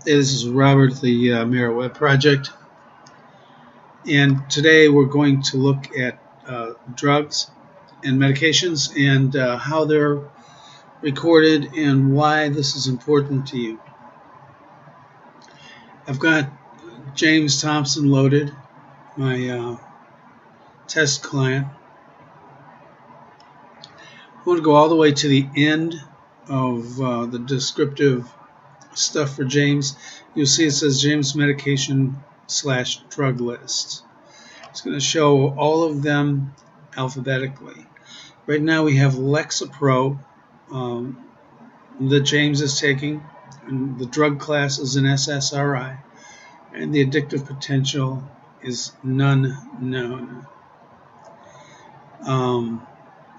Hey, this is Robert, the Mara Web Project, and today we're going to look at drugs and medications and how they're recorded and why this is important to you. I've got James Thompson loaded, my test client. I want to go all the way to the end of the descriptive stuff for James. You'll see it says James medication/drug list. It's going to show all of them alphabetically. Right now we have Lexapro that James is taking, and the drug class is an SSRI, and the addictive potential is none known.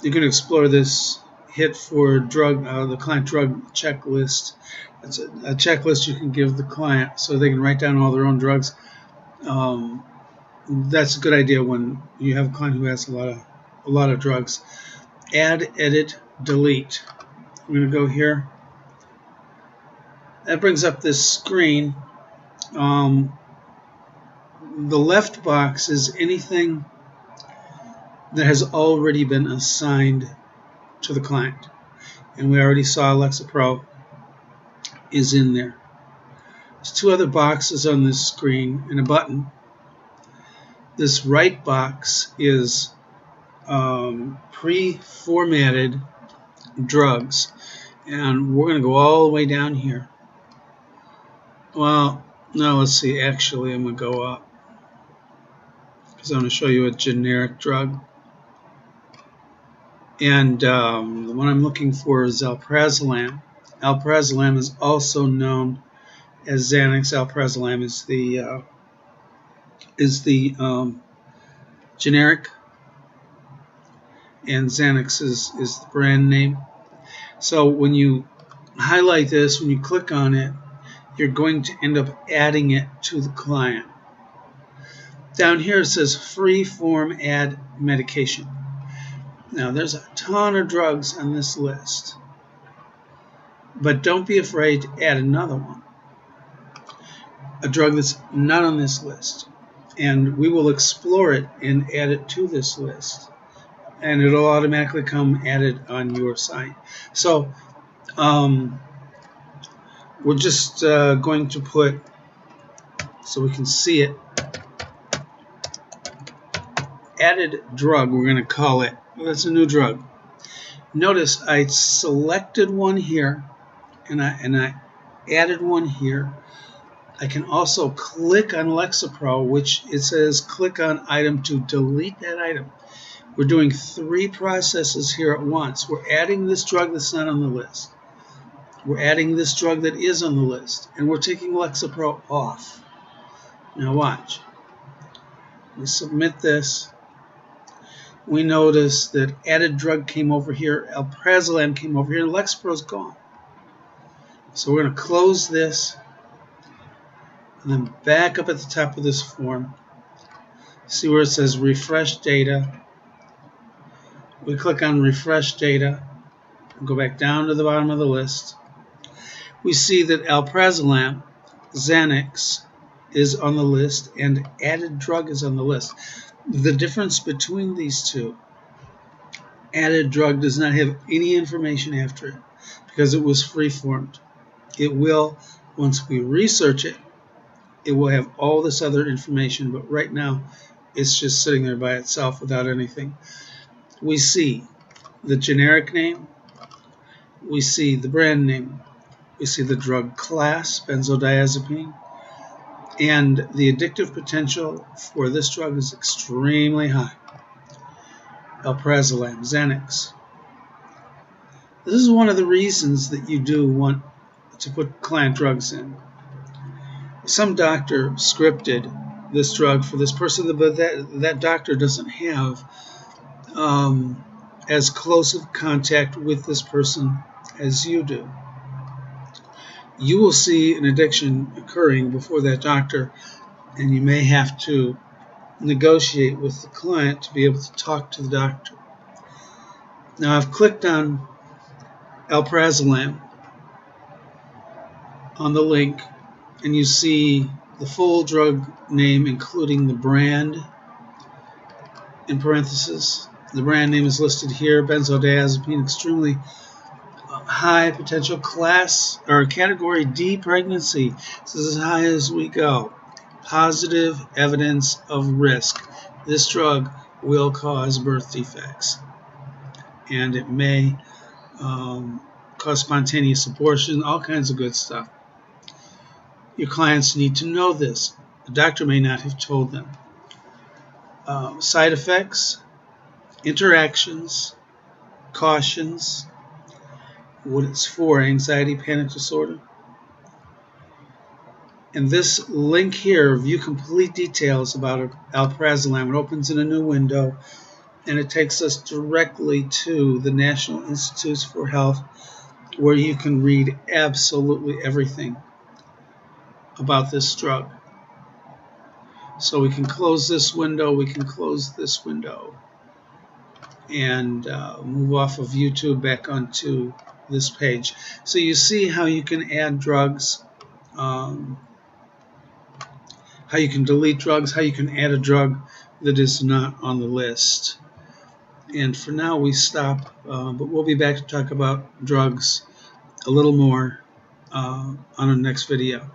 You can explore this hit for the client drug checklist. It's a checklist you can give the client so they can write down all their own drugs. That's a good idea when you have a client who has a lot of drugs. Add, edit, delete. I'm going to go here. That brings up this screen. The left box is anything that has already been assigned to the client. And we already saw Lexapro is in there. There's two other boxes on this screen and a button. This right box is pre-formatted drugs. And we're going to go all the way down here. Well, no, let's see. Actually, I'm going to go up because I'm going to show you a generic drug. And the one I'm looking for is alprazolam. Alprazolam is also known as Xanax. Alprazolam is the generic, and Xanax is the brand name. So when you highlight this, when you click on it, you're going to end up adding it to the client. Down here it says free form add medication. Now there's a ton of drugs on this list, but don't be afraid to add another one, a drug that's not on this list, and we will explore it and add it to this list, and it'll automatically come added on your site. So we're just going to put, so we can see it, added drug, we're going to call it. That's a new drug. Notice I selected one here and I added one here. I can also click on Lexapro, which it says click on item to delete that item. We're doing three processes here at once. We're adding this drug that's not on the list. We're adding this drug that is on the list, and we're taking Lexapro off. Now watch. We submit this. We notice that added drug came over here, alprazolam came over here, and Lexapro's gone. So we're going to close this, and then back up at the top of this form. See where it says refresh data. We click on refresh data, and go back down to the bottom of the list. We see that alprazolam, Xanax, is on the list, and added drug is on the list. The difference between these two, added drug does not have any information after it because it was free-formed. It will, once we research it, it will have all this other information, but right now it's just sitting there by itself without anything. We see the generic name, we see the brand name, we see the drug class, benzodiazepine, and the addictive potential for this drug is extremely high. Alprazolam, Xanax. This is one of the reasons that you do want to put client drugs in. Some doctor scripted this drug for this person, but that doctor doesn't have as close of contact with this person as you do. You will see an addiction occurring before that doctor, and you may have to negotiate with the client to be able to talk to the doctor. Now I've clicked on alprazolam on the link, and you see the full drug name, including the brand in parentheses. The brand name is listed here, benzodiazepine, extremely high potential class or category D pregnancy. This is as high as we go. Positive evidence of risk. This drug will cause birth defects, and it may cause spontaneous abortion, all kinds of good stuff. Your clients need to know this. The doctor may not have told them. Side effects, interactions, cautions, what it's for, anxiety, panic disorder. And this link here, view complete details about alprazolam. It opens in a new window, and it takes us directly to the National Institutes for Health, where you can read absolutely everything about this drug. So we can close this window, we can close this window, and move off of YouTube back onto this page. So you see how you can add drugs, how you can delete drugs, how you can add a drug that is not on the list. And for now we stop, but we'll be back to talk about drugs a little more on our next video.